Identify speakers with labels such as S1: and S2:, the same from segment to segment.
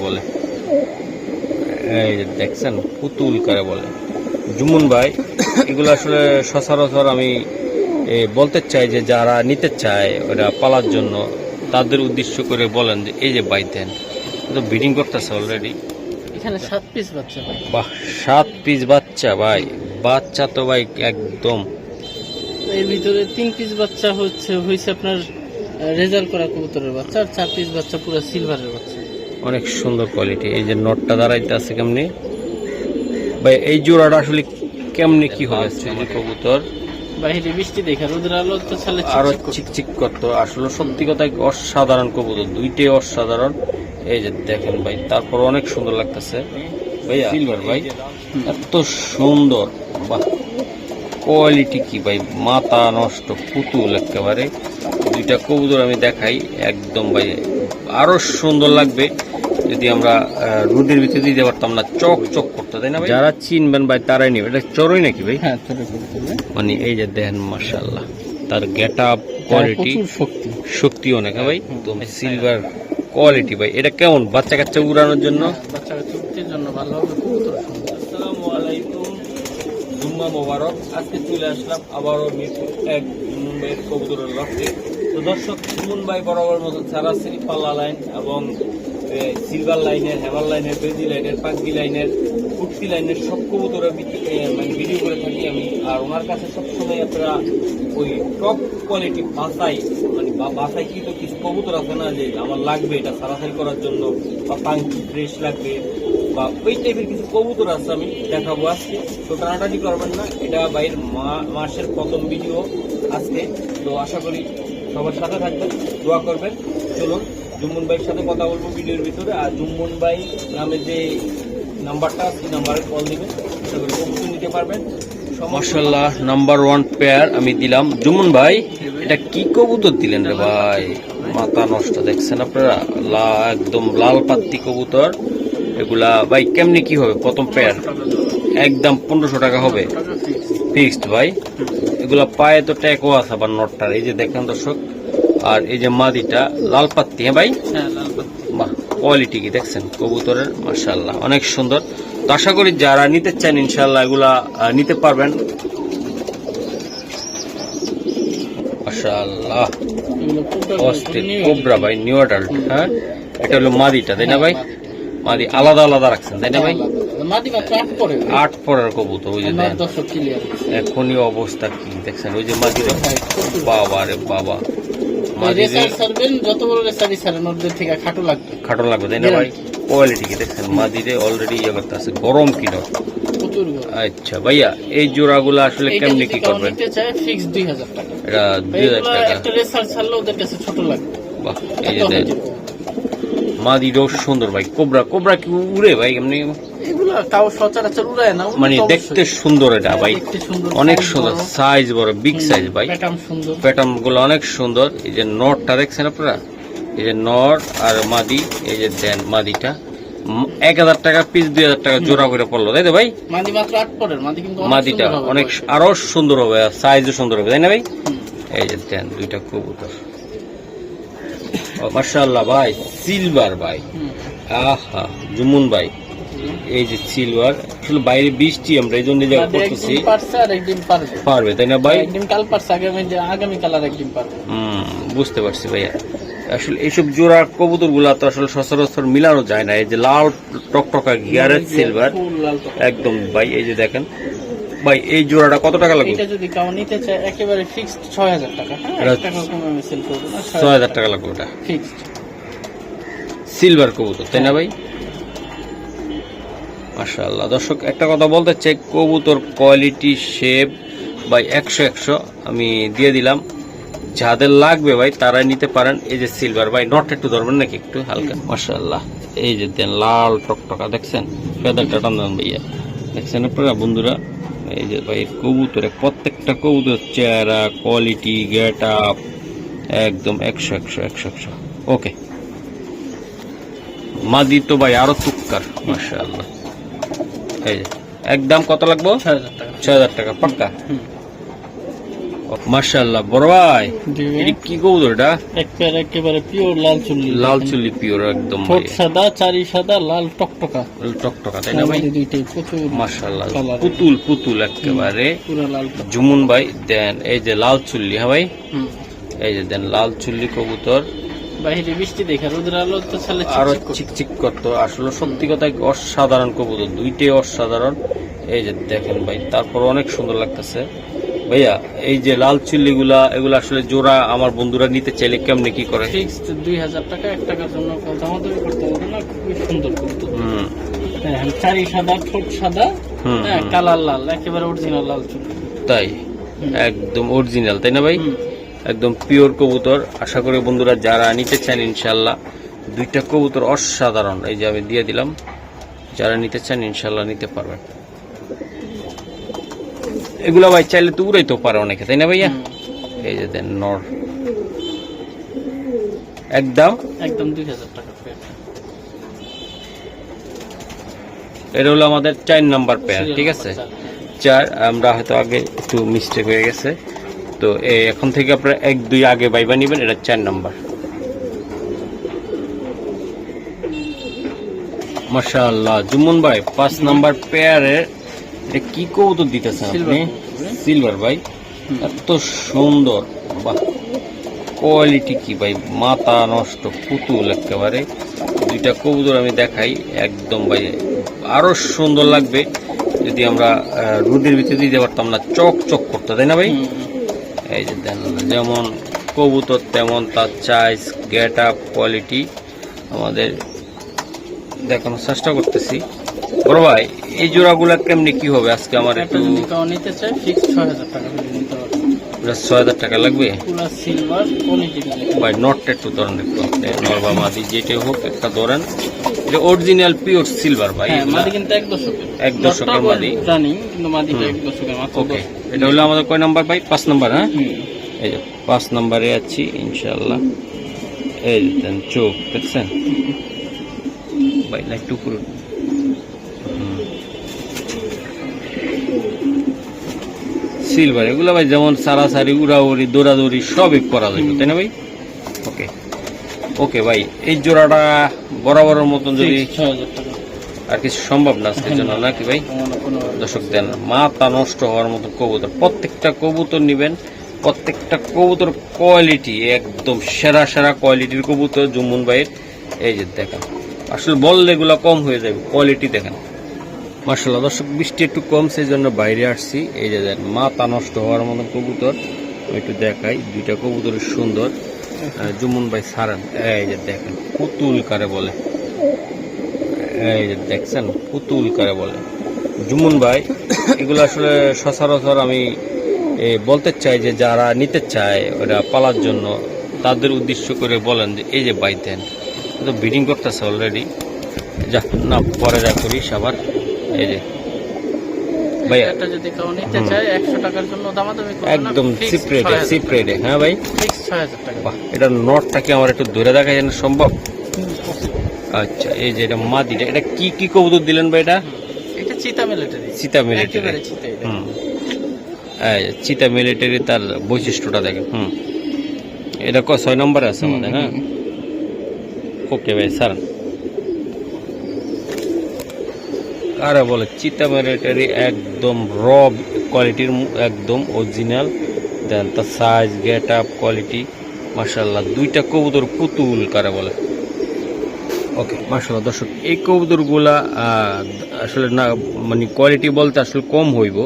S1: বলে, এই যে দেখছেন পুতুল করে বলে জুমুন ভাই। এগুলো আসলে সচরাচর আমি বলতে চাই যে যারা নিতে চায় ওরা পালার জন্য তাদের উদ্দেশ্য করে বলেন যে এই যে ভাই দেন, তো ব্রিডিং করতেছে অলরেডি।
S2: এখানে 7 পিস বাচ্চা ভাই।
S1: বাহ, 7 পিস বাচ্চা ভাই, বাচ্চা তো ভাই একদম।
S2: এর ভিতরে 3 পিস বাচ্চা হয়েছে আপনার রেজাল্ট করা কবুতরের বাচ্চা, আর 4 পিস বাচ্চা পুরো সিলভারের বাচ্চা।
S1: অনেক সুন্দর কোয়ালিটি। এই যে নটটা দাঁড়াইতে আছে কেমনি ভাই, এই জোড়াটা আসলে কেমনে কি হবে কবুতর?
S2: বাইরে বৃষ্টি দেখা রোদের আলো তো ছালে
S1: আরো চিকচিক করতো। আসলে সত্যি কথা অসাধারণ কবুতর, দুইটাই অসাধারণ। এই যে দেখেন ভাই, তারপর অনেক সুন্দর লাগতেছে ভাইয়া। সিলভার ভাই এত সুন্দর, বাহ কোয়ালিটি কি ভাই, মাথা নষ্ট পুতুল একেবারে। দুইটা কবুতর আমি দেখাই একদম ভাই, আরো সুন্দর লাগবে যদি আমরা রোদের ভিতরে দিতে পারতাম না, চক চক করতে, তাই না ভাই? যারা চিনবেন ভাই তারাই নেবে। এটা চড়ই নাকি ভাই?
S2: হ্যাঁ, ছোট কবুতর।
S1: মানে এই যে দেখেন মাশাআল্লাহ, তার গেট আপ কোয়ালিটি, শক্তি অনেক ভাই। তো সিলভার কোয়ালিটি ভাই, এটা কেমন বাচ্চা কাচ্চা উড়ানোর জন্য?
S2: বাচ্চা কাচ্চা উড়ানোর জন্য ভালো হবে কবুতর।
S1: আসসালামু আলাইকুম, জুম্মা মোবারক। আজকে চলে আসলাম আবারও মিরপুর 1 মুম্বাইয়ের কবুতরের লফটে। তো দর্শক, সুমন ভাই বরাবর মতো চারাশ্রী পাল্লা লাইন এবং সিলভার লাইনের, হেমার লাইনের, বেজি লাইনের, পাগি লাইনের, কুর্তি লাইনের সব কবুতরের মানে ভিডিও করে থাকি আমি। আর ওনার কাছে সবসময় আপনারা ওই টপ কোয়ালিটি বাসাই, মানে বাসাই কিন্তু কিছু কবুতর আছে না যে আমার লাগবে এটা সারাসারি করার জন্য, বা পাঙ্কি ফ্রেশ লাগবে, বা ওই টাইপের কিছু কবুতর আছে আমি দেখাবো আজকে। তো টানাটানি করবেন না, এটা বাইরের মাসের প্রথম ভিডিও আজকে। তো আশা করি সবার সাথে থাকবেন, দোয়া করবেন। চলুন জুম্মন ভাইয়ের সাথে কথা বলবো ভিডিওর ভিতরে। আর জুম্মন ভাই নামে যে নাম্বারটা আছে, নাম্বারে কল দিবেন, আশা করি কবুতর নিতে পারবেন। মাশাআল্লাহ, নাম্বার 1 পেয়ার আমি দিলাম। জুম্মন ভাই এটা কি কবুতর দিলেন রে ভাই, মাথা নষ্ট। দেখছেন আপনারা, একদম লাল পাত্তি কবুতর এগুলা ভাই। কেমনি কি হবে প্রথম পেয়ার? একদম 1500 টাকা হবে ফিক্সড ভাই। এগুলা পায়ে তো ট্যাগও আছে আবার নটটার, এই যে দেখেন দর্শক। আর এই যে মাদিটা লাল পাত্তি, হ্যাঁ ভাই, বাহ কোয়ালিটি কি দেখছেন কবুতরের, মাশাআল্লাহ অনেক সুন্দর। তো আশা করি যারা নিতে চান ইনশাআল্লাহ এগুলা নিতে পারবেন। মাশাআল্লাহ অস্থির কোবরা ভাই, নিউ অ্যাডাল্ট। হ্যাঁ, এটা হলো মাদিটা, তাই না ভাই? মাদি আলাদা আলাদা রাখছেন তাই না ভাই? 8 পরের কবুতর। ওই যে এখনই অবস্থা কি দেখছেন, ওই যে মাদি, বাবা রে বাবা, খাটো লাগবে তাই না ভাই? কোয়ালিটি কি দেখছেন, মাদিরে অলরেডি ইয়ে করতে আছে, গরম কিলো। আচ্ছা ভাইয়া, এই জোড়াগুলো আসলে কেমনি কি করবেন? এটা 2000 টাকা। বাহ, এই যে মাদিরও সুন্দর ভাই। কোবরা কি উড়ে ভাই এমনি?
S2: এগুলা তাও সচরাচর উড়ায় না,
S1: মানে দেখতে সুন্দর এটা ভাই, অনেক সুন্দর, সাইজ বড়, বিগ সাইজ ভাই, প্যাটার্ন গুলো অনেক সুন্দর। এই যে নটটা দেখছেন আপনারা, এই যে নট আর মাদি, এই যে দেন মাদিটা 1000 টাকা পিস, 2000 টাকা জোড়া করে পড়লো তাই তো ভাই?
S2: মাদি মাত্র 8 পরের, মাদি কিন্তু
S1: মাদিটা অনেক আরো সুন্দর হবে, সাইজও সুন্দর হবে তাই না ভাই? এই যে দেন দুইটা কবুতর, মাশাআল্লাহ ভাই, সিলভার ভাই। আহা জুমুন ভাই, এই যে সিলভার, আসলে বাইরে বৃষ্টি, আমরা এই জন্য জায়গা করতেছি, পারবে তাই না ভাই?
S2: আগামী কালার একদিন পারবে।
S1: বুঝতে পারছি ভাইয়া। আসলে এইসব জোড়া কবুতর গুলা তো আসলে সচরাচর মিলানো যায় না। এই যে লাল টকটকা গিয়ারের সিলভার একদম ভাই, এই যে দেখেন ভাই, এই জোড়াটা কত টাকা লাগবে?
S2: এটা যদি কেউ নিতে চায় একেবারে ফিক্সড 6000 টাকা। হ্যাঁ, 1 টাকা কম আমি সেল করব না,
S1: 6000 টাকা লাগবে ওটা
S2: ফিক্সড।
S1: সিলভার কবুতর তাই না ভাই? মাশাআল্লাহ। দর্শক একটা কথা বলতে চাই, কবুতর কোয়ালিটি শেপ ভাই 100 আমি দিয়ে দিলাম। যাদের লাগবে ভাই তারাই নিতে পারেন। এই যে সিলভার ভাই, নট একটু ধরবেন নাকি একটু হালকা? মাশাআল্লাহ, এই যে দেন লাল টকটকা দেখছেন, ফেদারটা টান ভাইয়া, দেখছেন আপনারা বন্ধুরা? এই যে ভাই কবুতর, প্রত্যেকটা কবুতর চেহারা, কোয়ালিটি, গেট আপ একদম 100 ওকে। মাদি তো ভাই আরো তুক্কার, মাশাআল্লাহ। এই যে একদম কত লাগবে?
S2: 6000 টাকা।
S1: 6000 টাকা পাক্কা? মাশাআল্লাহ বড় ভাই,
S2: জি ভাই।
S1: এটা কি কবুতর? এটা
S2: এক পেয়ার একেবারে পিওর লাল চুল্লি,
S1: লাল চুল্লি পিওর একদম
S2: ঠোঁট সাদা, চারি সাদা, লাল টকটকা,
S1: টকটকা, তাই না ভাই?
S2: দুইটাই প্রচুর
S1: মাশাআল্লাহ
S2: কালার।
S1: পুতুল পুতুল একেবারে
S2: পুরো লাল টক।
S1: জুমুন ভাই দেন এই যে লাল চুল্লি, হ্যাঁ ভাই,
S2: হুম।
S1: এই যে দেন লাল চুল্লি কবুতর,
S2: বাইরে বৃষ্টি দেখে রোদের আলো তো ছালে
S1: আরো চিকচিক করতো। আসলে সত্যি কথা অসাধারণ কবুতর, দুইটাই অসাধারণ। এই যে দেখেন ভাই, তারপর অনেক সুন্দর লাগতেছে ভাইয়া। এই যে লাল চুল্লি গুলা, এগুলো আসলে জোড়া আমার বন্ধুরা নিতে চাইলে কেমনে কি করে?
S2: ফিক্সড 2000 টাকা, 1 টাকার জন্য দামাদামি করতে হবে না। খুবই সুন্দর কবুতর।
S1: হুম
S2: হ্যাঁ, চারি সাদা, ঠোঁট সাদা,
S1: হুম,
S2: হ্যাঁ, কালার লাল, একেবারে অরিজিনাল লাল চুল্লি।
S1: তাই একদম অরিজিনাল, তাই না ভাই?
S2: হুম।
S1: একদম পিওর কবুতর। আশা করি বন্ধুরা যারা নিতে চান ইনশাল্লাহ, দুইটা কবুতর অসাধারণ। এই যে আমি দিয়ে দিলাম, যারা নিতে চান ইনশাল্লাহ নিতে পারবেন। এগুলা ভাই চাইলে তো উড়াইতেও পারে অনেকে, তাই না ভাইয়া? এই যে দেন নর, একদম
S2: একদম 2000 টাকা পেয়ার।
S1: এটা হলো আমাদের 4 নাম্বার পেয়ার, ঠিক আছে? 4, আমরা হয়তো আগে একটু মিস্টেক হয়ে গেছে, তো এখন থেকে আপনারা 1 2 আগে বাইবা নিবেন। এটা 4 নাম্বার। মাশাআল্লাহ জুমন ভাই 5 নাম্বার পেয়ারের এটা কি কবুতর দিতেছেন আপনি? সিলভার ভাই, এত সুন্দর, বাহ, কোয়ালিটি কি ভাই, মাথা নষ্ট পুতুল একেবারে। দুইটা কবুতর আমি দেখাই, একদম ভাই আরো সুন্দর লাগবে যদি আমরা রোদের ভিতরে দিতে পারতাম না, চক চক করতে, তাই না ভাই? এই যে দেন, যেমন কবুতর তেমন তার চাইজ, গেট আপ, কোয়ালিটি আমাদের দেখানোর চেষ্টা করতেছি। বড় ভাই এই জোড়াগুলা কেমনি কি হবে আজকে? আমার একটু
S2: নিতে চাই ফিক্সড 6000 টাকা হলে নিতে পারবো।
S1: 6000 টাকা লাগবে
S2: পুরো সিলভার কোয়ালিটি
S1: ভাই। নটটা একটু ধরেন, একটু নরবা মাদি যেটা হোক একটা ধরেন। এটা অরিজিনাল পিওর সিলভার ভাই।
S2: হ্যাঁ, মাদি কিন্তু 1 দশকের।
S1: 1 দশকের মাদি
S2: রানিং, কিন্তু মাদিটা 1 দশকের মাত্র।
S1: ওকে, এটা হলো আমাদের কয় নাম্বার ভাই? 5 নাম্বার। হ্যাঁ, এই যে 5 নাম্বারে আছি ইনশাআল্লাহ। এই যে দেন চোখ দেখছেন ভাই, লাইট উপর সিলভার। এগুলো ভাই যেমন সারাসারি, উড়াউড়ি, দৌড়াদৌড়ি সবই করা যাবে, তাই না ভাই? ওকে ওকে ভাই, এই জোড়াটা বরাবরের মতন যদি
S2: 6000 টাকা।
S1: আর কিছু সম্ভব না আজকের জন্য, নাকি ভাই? দর্শক দেন, মাথা নষ্ট হওয়ার মতো কবুতর, প্রত্যেকটা কবুতর নিবেন, প্রত্যেকটা কবুতর কোয়ালিটি একদম সেরা সেরা কোয়ালিটির কবুতর জুমুন ভাইয়ের। এই যে দেখেন, আসলে বললে এগুলো কম হয়ে যাবে, কোয়ালিটি দেখেন। মাশাআল্লাহ দর্শক, বৃষ্টি একটু কম, সেই জন্য বাইরে আসছি। এই যে দেখেন, মাথা নষ্ট হওয়ার মতো কবুতর, আমি একটু দেখাই। দুইটা কবুতর সুন্দর, জুমুন ভাই সারান। এই যে দেখেন, পুতুল কারে বলে, এই যে দেখছেন, পুতুল কারে বলে জুমুন ভাই। এগুলো আসলে সচরাচর আমি বলতে চাই যে যারা নিতে চায় ওরা পালার জন্য, তাদের উদ্দেশ্য করে বলেন যে এই যে ভাই দেন, তো ব্রিডিং করতেছে অলরেডি, যা না পরে যা করিস আবার। এই যে ভাই
S2: এটা যদি কেউ নিতে চায় 100 টাকার জন্য দামাদামি করবে না,
S1: একদম
S2: fixed
S1: চিপ রেটে। হ্যাঁ ভাই,
S2: fixed 6000 টাকা।
S1: বাহ, এটা নটটা কি আমার একটু ধরে দেখা যায় না সম্ভব? আচ্ছা, এই যে এটা মাদিটা, এটা কি কি কবুতর দিলেন ভাই? এটা
S2: এটা চিতা মিলিটারি।
S1: চিতা মিলিটারি।
S2: একেবারে চিতা এটা।
S1: চিতা মিলিটারি, তার বৈশিষ্ট্যটা দেখেন। এটা 6 নম্বরে আছে আমাদের। হ্যাঁ, ওকে ভাই স্যার। কারা বলে চিতা মিলিটারি একদম র কোয়ালিটির, একদম অরিজিনাল। দেন তার সাইজ, গেট আপ, কোয়ালিটি মাশাআল্লাহ। দুইটা কবুতর পুতুল কারা বলে। ওকে মাশাআল্লাহ দর্শক, এই কবুতরগুলা আসলে না, মানে কোয়ালিটি বলতে আসলে কম হইব,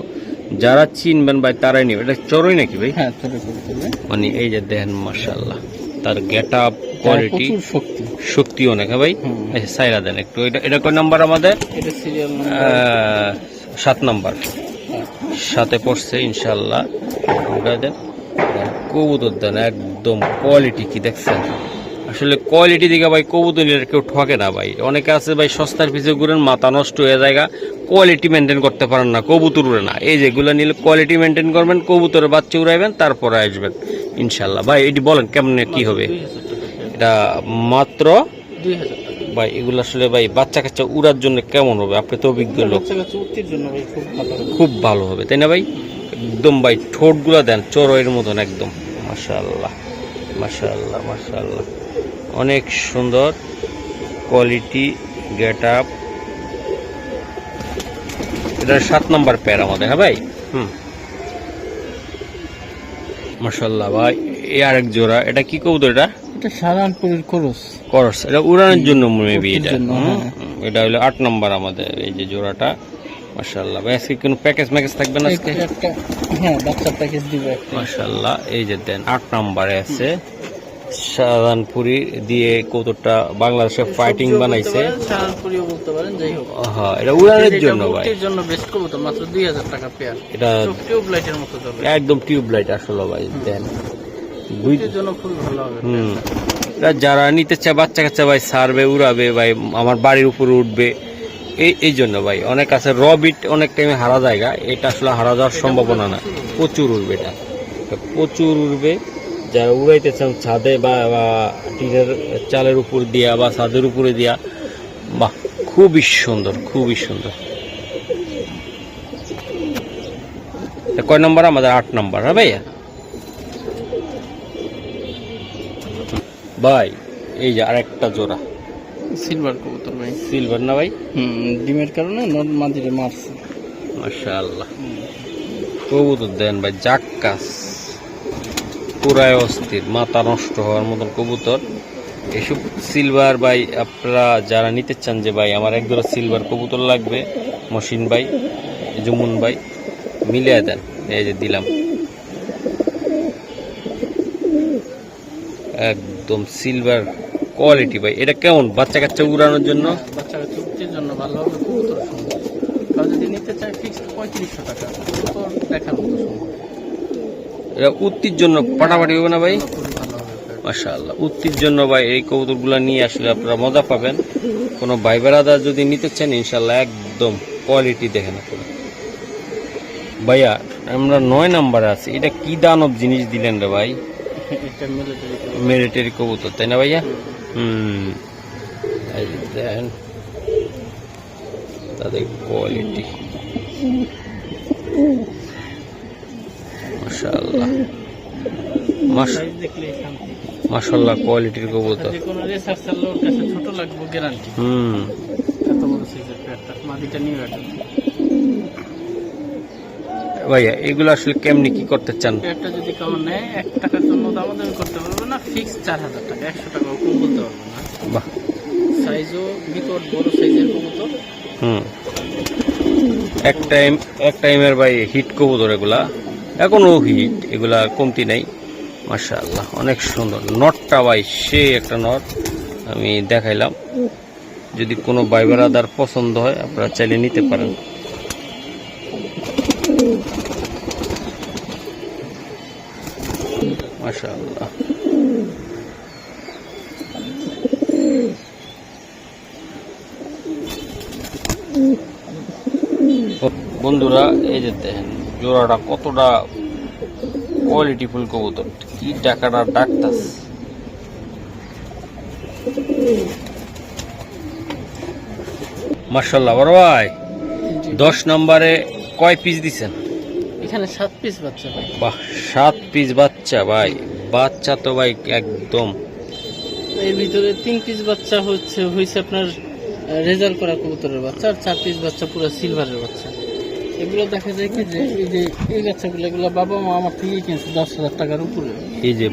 S1: যারা চিনবেন ভাই তারাই নেবে। এটা চড়ই নাকি ভাই?
S2: হ্যাঁ, চড়ে করবে।
S1: মানে এই যে দেখেন মাশাআল্লাহ, তার গেট আপ, কোয়ালিটি,
S2: প্রচুর শক্তি,
S1: শক্তি অনেক। হ্যাঁ ভাই, আচ্ছা সাইরা দেন একটু। এটা কয় নাম্বার আমাদের?
S2: এটা সিরিয়াল নাম্বার
S1: 7 নাম্বার। 7-এ পড়ছে ইনশাআল্লাহ। ওটা দেন, কবুতর দেন, একদম কোয়ালিটি কি দেখছেন? আসলে কোয়ালিটি দিকে ভাই কবুতর নিলে কেউ ঠকে না ভাই। অনেকে আছে ভাই সস্তার পিছিয়ে ঘুরেন, মাথা নষ্ট হয়ে যায়, কোয়ালিটি মেনটেন করতে পারেন না, কবুতর উড়ে না। এই যেগুলো নিলে কোয়ালিটি মেনটেন করবেন, কবুতরের বাচ্চা উড়াইবেন, তারপরে আসবেন ইনশাল্লাহ। ভাই এটি বলেন কেমনে কি হবে? এটা মাত্র
S2: 2000 টাকা
S1: ভাই। এগুলো আসলে ভাই বাচ্চা কাচ্চা উড়ার জন্য কেমন হবে? আপনি তো অভিজ্ঞ লোক,
S2: বাচ্চা কাচ্চা উঠতির জন্য ভাই খুব ভালো হবে।
S1: খুব ভালো হবে, তাই না ভাই? একদম ভাই ঠোঁট গুলা দেন চড়ের মতন একদম। মাশাআল্লাহ মাশাআল্লাহ মাশাআল্লাহ, অনেক সুন্দর কোয়ালিটি গেট আপ। এটা 7 নম্বর পেয়ার আমাদের। হ্যাঁ ভাই, মাশাআল্লাহ ভাই। এই আরেক জোড়া, এটা কি কবুতর?
S2: এটা সাধারণপুরের করস
S1: করস, এটা উড়ানোর জন্য মেবি। এটা
S2: হ্যাঁ।
S1: এটা হলো 8 নম্বর আমাদের এই যে জোড়াটা। মাশাআল্লাহ ভাই, আজকে কোনো প্যাকেজ থাকবে না আজকে?
S2: হ্যাঁ, বাচ্চা প্যাকেজ দিবে।
S1: মাশাআল্লাহ, এই যে দেন 8 নম্বরে আছে শাহজাহানপুরি দিয়ে কতটা বাংলাদেশে ফাইটিং বানাইছে।
S2: শাহজাহানপুরিও বলতে পারেন, যাই হোক।
S1: হ্যাঁ, এটা উড়ানোর জন্য ভাই।
S2: এর জন্য বেস্ট কবুতর, মাত্র 2000 টাকা পেয়ার।
S1: এটা
S2: টিউব লাইটের মতো চলে,
S1: একদম টিউব লাইট আসলে ভাই। দেন
S2: এর জন্য খুব ভালো হবে।
S1: এটা যারা নিতে চায় বাচ্চা কাচ্চা ভাই, ছাড়বে উড়াবে ভাই, আমার বাড়ির উপরে উঠবে, এই জন্য ভাই। অনেক আছে রবিট, অনেক টাইমে হারা জায়গা, এটা আসলে হারা যাওয়ার সম্ভাবনা না। প্রচুর উড়বে, এটা প্রচুর উড়বে। যারা উড়াইতে চান ছাদে বা টিনের চালের উপর দিয়া বা ছাদের উপরে দিয়া, বাহ, খুবই সুন্দর, খুবই সুন্দর। কয় নম্বর আমাদের? 8 নম্বর। হ্যাঁ ভাইয়া ভাই, এই যে আরেকটা জোড়া
S2: সিলভার কবুতর ভাই।
S1: সিলভার না ভাই?
S2: ডিমের কারণে নর মাদিরে মারছে।
S1: মাশাআল্লাহ, কবুতর দেন ভাই, জাক্কাস, পুরাই অস্থির, মাথা নষ্ট হওয়ার মতন কবুতর। এসব সিলভার ভাই আপনারা যারা নিতে চান যে ভাই আমার এক জোড়া সিলভার কবুতর লাগবে, মসিন ভাই, জুমুন ভাই, মিলিয়ে দেন। এই যে দিলাম, একদম সিলভার কোয়ালিটি ভাই। এটা কেমন বাচ্চা কাচ্চা উড়ানোর জন্য?
S2: বাচ্চা কাচ্চা উড়ানোর জন্য ভালো হবে কবুতর। সুন্দর, কেউ যদি নিতে চায় ফিক্সড 3500 টাকা। কবুতর দেখার মতো সুন্দর।
S1: এটা উত্তির জন্য পাটাপাটি হবে না ভাই?
S2: খুবই ভালো হবে
S1: মাশাআল্লাহ, উত্তির জন্য ভাই এই কবুতরগুলো নিয়ে আসলে আপনারা মজা পাবেন। কোনো ভাই বেড়াদার যদি নিতে চান ইনশাল্লাহ একদম কোয়ালিটি দেখেন আপনারা। ভাইয়া আমরা 9 নম্বরে আছি, এটা কি দানব জিনিস দিলেন রে ভাই?
S2: এটা
S1: মিলিটারি কবুতর, তাই না ভাইয়া? এই যে দেখেন তাদের কোয়ালিটি, মাশাআল্লাহ মাশাআল্লাহ, কোয়ালিটির কবুতর।
S2: যে কোনো রেসার্চ চালালে ওর কাছে ছোট লাগবে গ্যারান্টি। এত বড় সাইজের পেয়ারটা, মাদিটা নিয়ে রাখেন
S1: ভাইয়া। এগুলো আসলে কেমনি কি করতে চান?
S2: পেয়ারটা যদি কেমন নেয় 1 টাকার জন্য দামাদামি করতে পারবে না, ফিক্স 4000 টাকা, 100 টাকা কম বলতে পারবে না।
S1: বাহ,
S2: সাইজও বিকট বড় সাইজের কবুতর।
S1: এক টাইমের ভাই হিট কবুতর এগুলা, এখনো হিট, এগুলা কমতি নাই। মাশাআল্লাহ, অনেক সুন্দর। নটটা ভাই সে একটা নট, আমি দেখাইলাম। যদি কোনো ভাই বেড়াদার পছন্দ হয় আপনারা চাইলে নিতে পারেন। মাশাআল্লাহ, বন্ধুরা এই যে দেখেন জোড়াটা কতটা কোয়ালিটিফুল কবুতর, কি টাকাটা ডাকতাস। মাশাআল্লাহ বড় ভাই, 10 নম্বরে কয় পিস দিছেন?
S2: এখানে 7 পিস বাচ্চা ভাই।
S1: বাহ, 7 পিস বাচ্চা ভাই। বাচ্চা তো ভাই একদম।
S2: এর ভিতরে 3 পিস বাচ্চা হয়েছে আপনার রেজাল্ট করা কবুতরের বাচ্চা, আর 4 পিস বাচ্চা পুরো সিলভারের বাচ্চা। এগুলো দেখা যায় কি যে এই বাচ্চাগুলো এগুলো বাবা মা আমার থেকেই কিনছে 10,000 টাকার উপরে।
S1: এই যে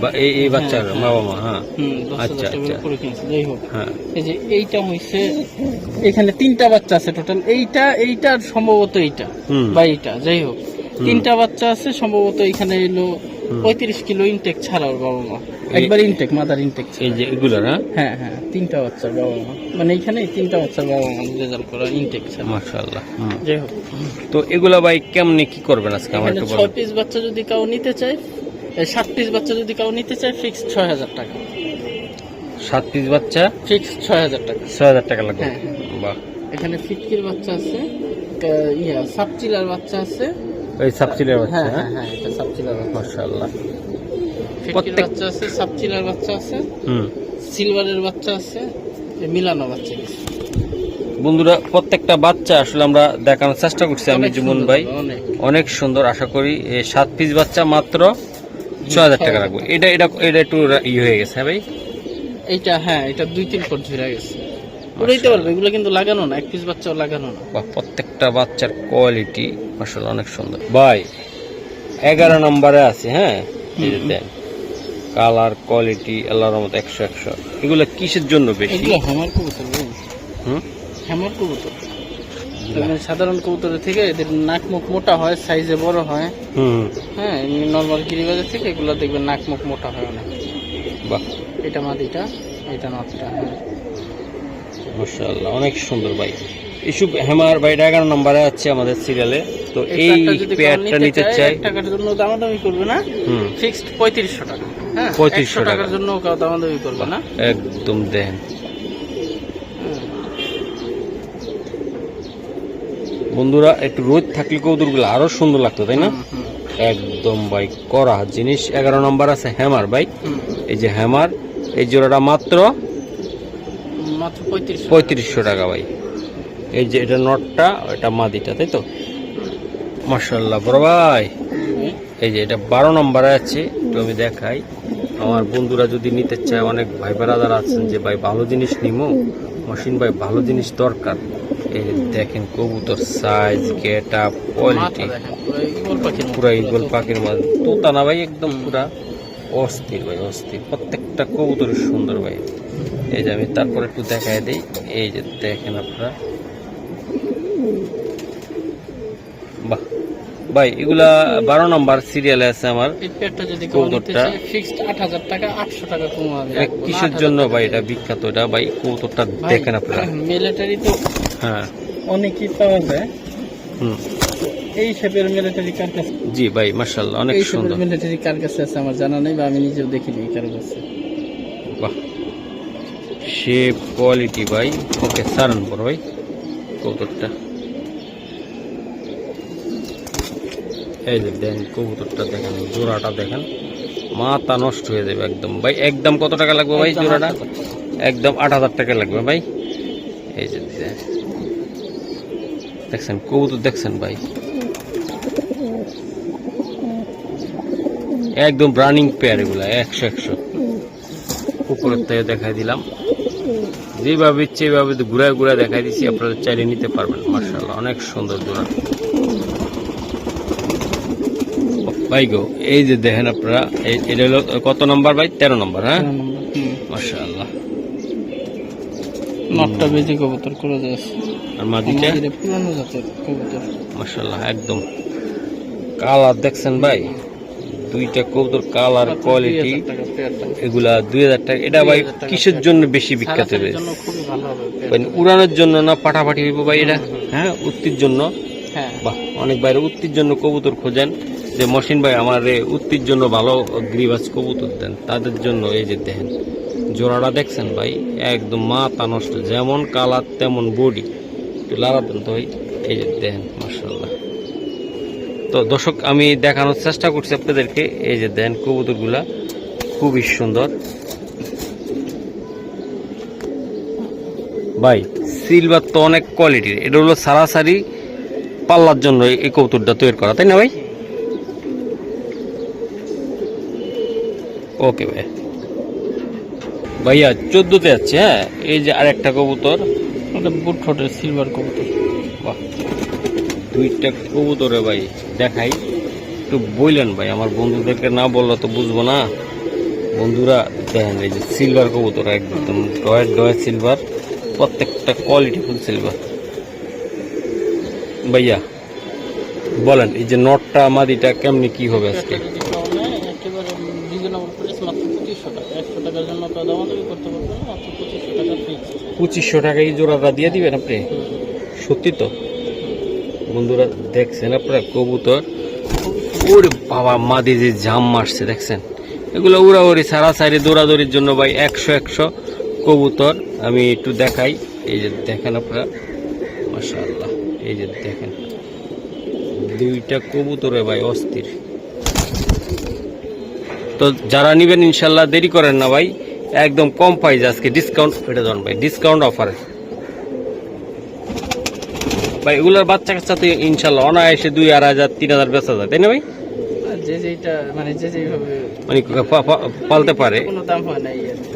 S1: এই বাচ্চার বাবা মা? হ্যাঁ,
S2: 10,000 টাকার উপরে কিনছে। যাই হোক,
S1: হ্যাঁ,
S2: এই যে এইটা হইছে, এখানে 3টা বাচ্চা আছে টোটাল। এইটার সম্ভবত এইটা বা এইটা, যাই হোক 3টা বাচ্চা আছে সম্ভবত। এখানে এলো 35 কিলো ইনটেক ছাড়া ওর বাবা মা, একবার ইনটেক, মাদার ইনটেক।
S1: এই যে এগুলো না?
S2: হ্যাঁ, 3টা বাচ্চার বাবা মা, মানে এইখানে 3টা বাচ্চার বাবা মা রেজাল্ট করা ইনটেক ছাড়া।
S1: মাশাআল্লাহ।
S2: যাই হোক,
S1: তো এগুলা ভাই কেমনে কি করবেন আজকে আমার একটু
S2: 6
S1: বলেন।
S2: পিস বাচ্চা যদি কেউ নিতে চায়, 7 পিস বাচ্চা যদি কেউ নিতে চায় ফিক্স 6000 টাকা।
S1: 7 পিস বাচ্চা
S2: ফিক্স 6000 টাকা।
S1: 6000 টাকা লাগবে।
S2: হ্যাঁ,
S1: বাহ,
S2: এখানে ফিটকির বাচ্চা আছে, সাবচিলার বাচ্চা আছে।
S1: এই সাবসিডির বাচ্চা?
S2: হ্যাঁ, এটা সাবচিলার বাচ্চা।
S1: মাশাআল্লাহ,
S2: ফিটকির বাচ্চা আছে, সাবচিলার বাচ্চা আছে, সিলভারের বাচ্চা আছে, মিলানো বাচ্চা কিছু।
S1: বন্ধুরা প্রত্যেকটা বাচ্চা আসলে আমরা দেখানোর চেষ্টা করছি আমি
S2: অনেক
S1: জুমন
S2: সুন্দর
S1: ভাই,
S2: অনেক।
S1: অনেক সুন্দর। আশা করি 7 পিস বাচ্চা মাত্র 6000 টাকা রাখবো। এটা এটা এটা একটু হয়ে গেছে হ্যাঁ ভাই।
S2: এইটা হ্যাঁ, এটা 2-3 ফুট ঝরে গেছে, উড়াইতে পারবে। এগুলো কিন্তু লাগানো না, এক পিস বাচ্চাও লাগানো না।
S1: বা প্রত্যেকটা বাচ্চার কোয়ালিটি মাশাআল্লাহ অনেক সুন্দর ভাই। 11 নম্বরে আছে হ্যাঁ, এই যে দেন কালার কোয়ালিটি আল্লাহর রহমতে 100 এগুলো কিসের জন্য বেশি?
S2: এগুলো হ্যামার কবুতর ভাই, হ্যামার কবুতর। মানে সাধারণ কবুতরের থেকে এদের নাক মুখ মোটা হয়, সাইজে বড় হয়। হ্যাঁ, এমনি নর্মাল গিরিবাজের থেকে এগুলো দেখবেন নাক মুখ মোটা হয় অনেক।
S1: বাহ,
S2: এটা মাদিটা, এটা নটটা। হ্যাঁ
S1: মাশাআল্লাহ অনেক সুন্দর ভাই। ইস্যু হ্যামার ভাই 11 নম্বরে আছে আমাদের সিরিয়ালে। তো এই পেয়ারটা নিতে চাই,
S2: 1 টাকার জন্য দামাদামি করবে না, ফিক্সড 3500 টাকা। হ্যাঁ,
S1: 3500
S2: 100 টাকার জন্য কেউ দামাদামি করবে না
S1: একদম। দেন বন্ধুরা, একটু রোদ থাকলে কবুতরগুলো আরো সুন্দর লাগতো তাই না? একদম ভাই করা জিনিস। 11 নম্বর আছে হ্যামার ভাই, এই যে হ্যামার, এই জোড়াটা মাত্র 3500 টাকা ভাই। এই যে এটা নটটা, এটা মাদিটা, তাই তো? মাশাআল্লাহ বড় ভাই। এই যে এটা 12 নম্বরে আছে, তো আমি দেখাই। আমার বন্ধুরা যদি নিতে চায়, অনেক ভাই ব্রাদার আছেন যে ভাই ভালো জিনিস নিমো, মহসিন ভাই ভালো জিনিস দরকার। এই যে দেখেন কবুতর সাইজ, গেট আপ, কোয়ালিটি পুরা ইগল পাখির মধ্যে। তোতা না ভাই, একদম পুরা অস্থির ভাই, অস্থির। প্রত্যেকটা কবুতরের সুন্দর ভাই। এই যে আমি তারপর একটু দেখাই দিই। এই যে দেখেন আপনারা, বাহ ভাই, এগুলা 12 নম্বর সিরিয়ালে আছে আমার।
S2: এই পেয়ারটা যদি কেউ নিতে চায়, ফিক্সড 8000 টাকা, 800 টাকা কমাবে।
S1: কিসের জন্য ভাই এটা বিখ্যাত? এটা ভাই কবুতরটা দেখেন আপনারা,
S2: মিলিটারি তো
S1: হ্যাঁ
S2: অনেকই পাওয়া যায়। এই শেপের মিলিটারি কার কাছে?
S1: জি ভাই মাশাআল্লাহ অনেক সুন্দর।
S2: মিলিটারি কার কাছে আছে আমার জানা নেই, বা আমি নিজেও দেখিনি কার কাছে।
S1: বাহ, শেপ কোয়ালিটি ভাই। ওকে সারান বড় ভাই কবুতরটা। এই যে দেন কবুতরটা দেখেন, জোড়াটা দেখেন, মাথা নষ্ট হয়ে যাবে একদম ভাই। একদম কত টাকা লাগবে ভাই জোড়াটা? একদম 8000 টাকা লাগবে ভাই। এই যে দেখছেন কবুতর, দেখছেন ভাই, একদম রানিং পেয়ার এগুলা 100 উপরের থেকে দেখাই দিলাম। যেভাবে ইচ্ছে এইভাবে ঘুরায় ঘুরায় দেখাই দিচ্ছি, আপনারা চাইলে নিতে পারবেন। মাশাআল্লাহ অনেক সুন্দর জোড়া ভাই গো। এই যে দেখেন আপনারা, এটা হলো কত নম্বর ভাই? 13 নম্বর। হ্যাঁ মাশাআল্লাহ,
S2: নটটা বেজে কবুতর করে যাচ্ছে।
S1: আর মাদিটা
S2: পুরানো জাতের কবুতর
S1: মাশাআল্লাহ একদম। কালার দেখছেন ভাই, দুইটা কবুতর কালার কোয়ালিটি, এগুলা 2000 টাকা। এটা ভাই কিসের জন্য বেশি বিখ্যাত? মানে উড়ানোর জন্য না পাঠাপাঠি হইব ভাই এটা? হ্যাঁ, উত্তির জন্য। বাহ, অনেক বাইরে উত্তির জন্য কবুতর খোঁজেন, যে মহসিন ভাই আমার উত্তির জন্য ভালো গ্রিবাজ কবুতর দেন, তাদের জন্য। এই যে দেখেন জোড়াটা দেখছেন ভাই, একদম মাথা নষ্ট, যেমন কালার তেমন বডি। একটু লাড়া দেন তো ভাই। এই যে দেখেন মাশাআল্লাহ। তো দর্শক, আমি দেখানোর চেষ্টা করছি আপনাদেরকে। এই যে দেন কবুতরগুলা খুবই সুন্দর ভাই। সিলভার তো অনেক কোয়ালিটির, এটা হলো সারাসারি পাল্লার জন্য এই কবুতরটা তৈরি করা, তাই না ভাই? ওকে ভাই। ভাইয়া 14তে যাচ্ছে। হ্যাঁ, এই যে আরেকটা কবুতর,
S2: ওটা বুট ঠোঁটের সিলভার কবুতর।
S1: বাহ, দুইটা কবুতরে ভাই দেখাই, একটু বললেন ভাই, আমার বন্ধুদেরকে না বললে তো বুঝবো না। বন্ধুরা দেখেন, এই যে সিলভার কবুতর, একদম ডয়ের সিলভার, প্রত্যেকটা কোয়ালিটি ফুল সিলভার। ভাইয়া বলেন, এই যে নটটা মাদিটা কেমনি কি হবে আজকে?
S2: একেবারে রিজনেবল প্রাইস, মাত্র 2500 টাকা। 100 টাকার জন্য কেউ দামাদামি করতে পারবে না, মাত্র 2500 টাকা ফিক্স।
S1: 2500 টাকায় জোড়াটা দিয়ে দিবেন আপনি? সত্যি তো বন্ধুরা, দেখছেন আপনারা কবুতর? ওরে বাবা, মাদি যে জাম মারছে দেখছেন, এগুলো উড়াউড়ি সারাসারি দৌড়াদৌড়ির জন্য ভাই 100 কবুতর। আমি একটু দেখাই। এই যে দেখেন আপনারা মাশাআল্লাহ, এই যে দেখেন দুইটা কবুতরে ভাই অস্থির। তো যারা নিবেন ইনশাল্লাহ দেরি করেন না ভাই, একদম কম প্রাইস আজকে ডিসকাউন্ট। এটা ধরুন ভাই, ডিসকাউন্ট অফার ভাই এগুলোর বাচ্চা কাচ্চা তো ইনশাল্লাহ অনায়াসে 2,000 3,000 বেচা যায়, তাই না ভাই?
S2: আর যে যেটা মানে যে যেভাবে
S1: মানে পালতে পারে
S2: কোনো দাম হয় না এই আর কি।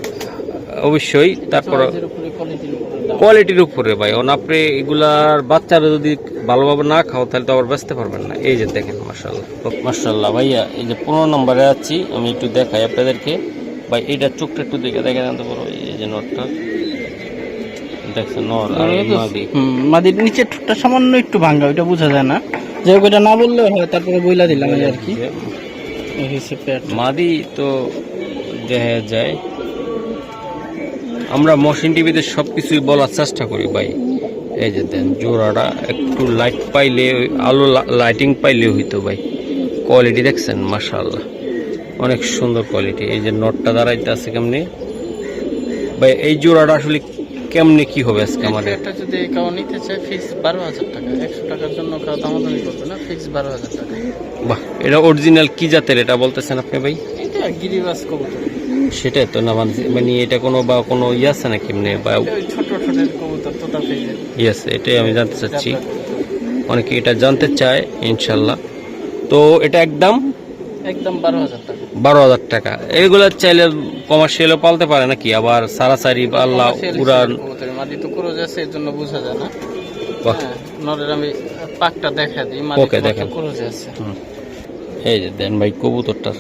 S1: অবশ্যই। তারপর
S2: চয়েসের উপরে কোয়ালিটির উপরে দাম।
S1: কোয়ালিটির উপরে ভাই, আপনি এগুলার বাচ্চারা যদি ভালোভাবে না খাও তাহলে তো আবার বেচতে পারবেন না। এই যে দেখেন মাশাআল্লাহ মাশাআল্লাহ ভাইয়া, এই যে 15 নম্বরে আছি আমি, একটু দেখাই আপনাদেরকে ভাই। এইটা চোখটা একটু দেখে দেখেন আনতে পারো, এই যে নটটা দেখছেন, নর আর মাদি।
S2: মাদির নিচে ঠোঁটটা সামান্য একটু ভাঙা, ওইটা বোঝা যায় না, যে ওইটা না বললেও হয়, তারপরে বইলা দিলাম এই আর কি। এই হচ্ছে পেট।
S1: মাদি তো দেখা যায়, আমরা মশিন টিভিতে সবকিছুই বলার চেষ্টা করি ভাই। এই যে দেন জোড়াটা একটু লাইট পাইলে, আলো লাইটিং পাইলে হইতো ভাই। কোয়ালিটি দেখছেন মাশাআল্লাহ, অনেক সুন্দর কোয়ালিটি। এই যে নটটা দাঁড়াইতে আছে কেমনি ভাই, এই জোড়াটা আসলে কেমনে কি হবে আজকে আমাদের?
S2: এটা যদি কেউ নিতে চায় ফিক্স 12,000 টাকা, 100 টাকার জন্য কেউ দামাদামি করবে না, ফিক্স 12,000 টাকা।
S1: বাহ, এটা অরিজিনাল কি জাতের এটা বলতেছেন আপনি ভাই?
S2: এটা গিরিবাজ কবুতর।
S1: সেটাই তো না, মানে এটা কোনো বা কোনো ইয়ে আছে না কেমনে বা
S2: ওই ছোট ছোটের কবুতর, তোতা ফেজের।
S1: ইয়েস, এটাই আমি জানতে চাচ্ছি, অনেকে এটা জানতে চায় ইনশাল্লাহ। তো এটা একদম
S2: 12,000 টাকা।
S1: 12,000 টাকা। এগুলো চাইলে কমার্শিয়ালও পালতে পারে নাকি? আবার সারাসারি বা আল্লাহ উড়ান
S2: কবুতরের মাদি তো ক্রোজ আছে, এর জন্য বোঝা যায় না।
S1: বাহ,
S2: হ্যাঁ, নরের আমি পাকটা দেখা দিই, মাদি
S1: ওকে দেখেন।
S2: ক্রোজ আছে।
S1: এই যে দেন ভাই কবুতরটার,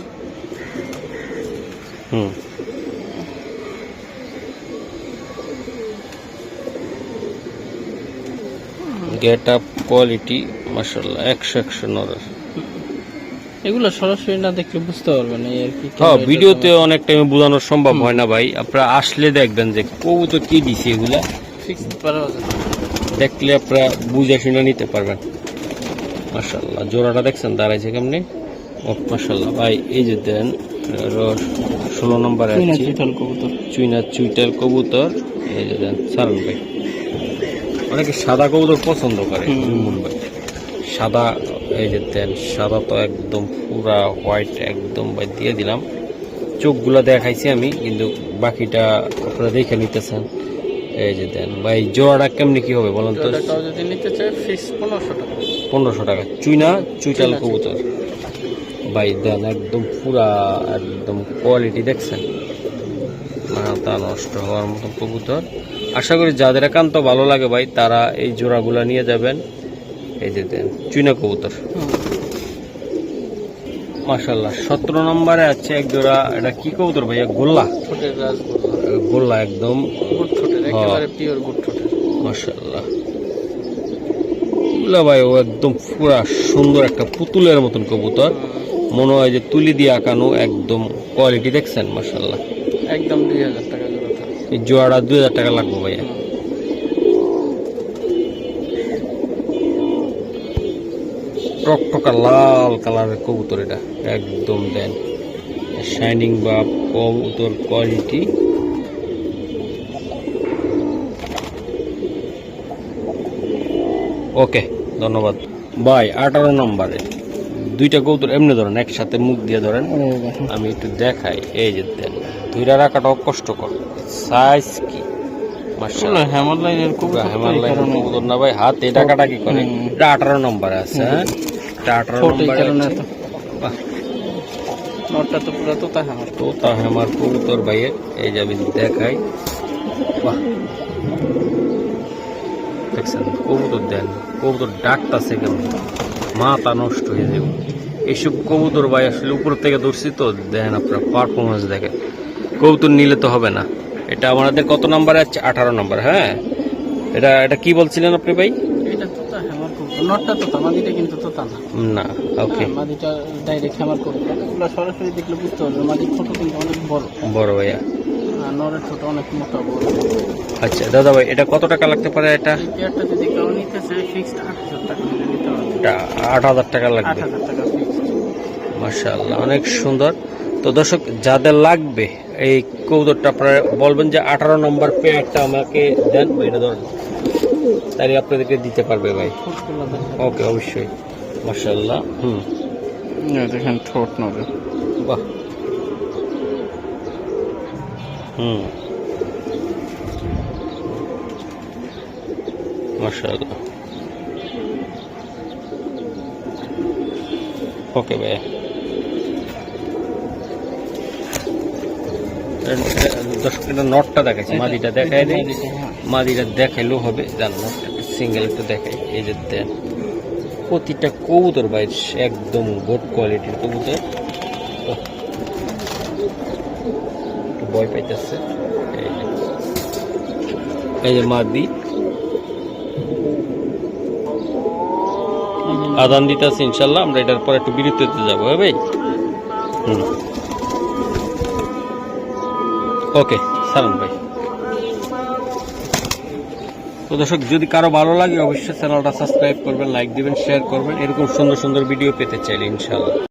S1: গেট আপ কোয়ালিটি মাশাআল্লাহ 100 নরের।
S2: এগুলো সরাসরি না দেখলে বুঝতে পারবেন এই আর কি।
S1: হ্যাঁ, ভিডিওতে অনেক টাইমে বোঝানো সম্ভব হয় না ভাই, আপনারা আসলে দেখবেন যে কবুতর কি দিছে, এগুলা
S2: ফিক্স 12,000
S1: দেখলে আপনারা বুঝে শুনে নিতে পারবেন। মাশাআল্লাহ জোড়াটা দেখছেন দাঁড়াইছে কেমনি, ও মাশাআল্লাহ ভাই। এই যে দেন 16 নম্বরে আছে
S2: কবুতর,
S1: চুইনা চুইটাল কবুতর। এই যে দেন সারন ভাই, অনেকে সাদা কবুতর পছন্দ করে ভাই, সাদা। এই যে দেন সাদা তো একদম পুরা হোয়াইট একদম ভাই দিয়ে দিলাম। চোখগুলো দেখাইছি আমি, কিন্তু বাকিটা আপনারা দেখে নিতেছেন। এই যে দেন ভাই জোড়াটা কেমনি কি হবে বলেন তো?
S2: যদি নিতে চায় ফিক্স 1500 টাকা।
S1: 1500 টাকা চুইনা চুইটাল কবুতর ভাই দেন, একদম পুরা একদম কোয়ালিটি দেখছেন, মাথা নষ্ট হওয়ার মতন কবুতর। আশা করি যাদের একান্ত ভালো লাগে ভাই তারা এই জোড়াগুলা নিয়ে যাবেন। এই যে দেন চুইনা কবুতর মাশাআল্লাহ। 17 নম্বরে আছে এক জোড়া, এটা কি কবুতর ভাইয়া? গোল্লা,
S2: ঠোঁটের রাজগোল্লা,
S1: গোল্লা একদম
S2: গুড ঠোঁটের, একেবারে পিওর গুড ঠোঁটের
S1: মাশাআল্লাহ। এগুলা ভাই ও একদম পুরা সুন্দর একটা পুতুলের মতন কবুতর, মনে হয় যে তুলি দিয়ে আঁকানো, একদম কোয়ালিটি দেখছেন মাশাআল্লাহ।
S2: একদম 2,000 টাকা জোড়াটা।
S1: এই জোড়াটা 2,000 টাকা লাগবে ভাইয়া। টকটকা লাল কালারের কবুতর, এটা একদম দেন শাইনিং বা কবুতর কোয়ালিটি। ওকে ধন্যবাদ ভাই। 18 নম্বরে দুইটা কবুতর এমনি ধরেন, একসাথে মুখ দিয়ে ধরেন, আমি একটু দেখাই। এই যে দেন দুইটা রাখাটাও কষ্টকর, সাইজ কি মাশাআল্লাহ।
S2: হেমালাইনের কবুতর,
S1: হেমালাইনের কবুতর না ভাই, হাত এই টাকাটা কি করে? এটা 18 নম্বরে আছে। হ্যাঁ, এটা 18 নম্বরে আছে। বাহ,
S2: নটটা তো পুরো তোতা হেমার,
S1: তোতা হেমার কবুতর ভাইয়ের। এই যে আমি দেখাই, বাহ দেখছেন কবুতর দেন, কবুতর ডাকতাছে কেমন, মাথা নষ্ট হয়ে যাবে এইসব কবুতর ভাই। আসলে উপর থেকে ধরছি তো, দেখেন আপনার পারফরমেন্স দেখেন। কবুতর নিলে তো হবে না। এটা আমাদের কত নাম্বারে আছে? 18 নম্বর। হ্যাঁ, এটা এটা কি বলছিলেন আপনি ভাই?
S2: এটা তোতা হেমার কবুতর, নটটা তোতা, মাদিটা কিন্তু তোতা না।
S1: না, ওকে,
S2: মাদিটা ডাইরেক্ট হেমার কবুতর। এগুলো সরাসরি দেখলে বুঝতে পারবে মাদির ছোট কিন্তু অনেক বড়
S1: বড় ভাইয়া,
S2: আর নরের ছোট অনেক মোটা বড়।
S1: আচ্ছা দাদা ভাই, এটা কত টাকা লাগতে পারে? এটা
S2: এই পেয়ারটা যদি কেউ নিতে চায় ফিক্সড 8,000 টাকা হলে নিতে পারবে।
S1: এটা 8,000 টাকা লাগবে।
S2: 8,000 টাকা ফিক্সড।
S1: মাশাআল্লাহ অনেক সুন্দর। তো দর্শক যাদের লাগবে এই কবুতরটা আপনারা বলবেন যে 18 নম্বর পেয়ারটা আমাকে দেন, এটা ধরেন, তাই আপনাদেরকে দিতে পারবে ভাই।
S2: ঠোঁটগুলো দেখেন,
S1: ওকে, অবশ্যই মাশাআল্লাহ।
S2: দেখেন ঠোঁট নরে,
S1: বাহ, মাশাআল্লাহ ওকে ভাইয়া। দর্শক এটা নটটা দেখাচ্ছি, মাদিটা দেখাই দেয়, মাদিটা দেখাইলেও হবে। জান নটটাকে সিঙ্গেল একটু দেখাই। এই যে দেন প্রতিটা কবুতর ভাই একদম গুড কোয়ালিটির কবুতর। একটু ভয় পাইতেছে। এই যে মাদি আদান দিতেছে ইনশাল্লাহ। আমরা এটার পর একটু বিরতিতে যাবো ভাই। ওকে সালাম ভাই। তো দর্শক যদি কারো ভালো লাগে অবশ্যই চ্যানেলটা সাবস্ক্রাইব করবেন, লাইক দিবেন, শেয়ার করবেন। এরকম সুন্দর সুন্দর ভিডিও পেতে চাইলে ইনশাল্লাহ।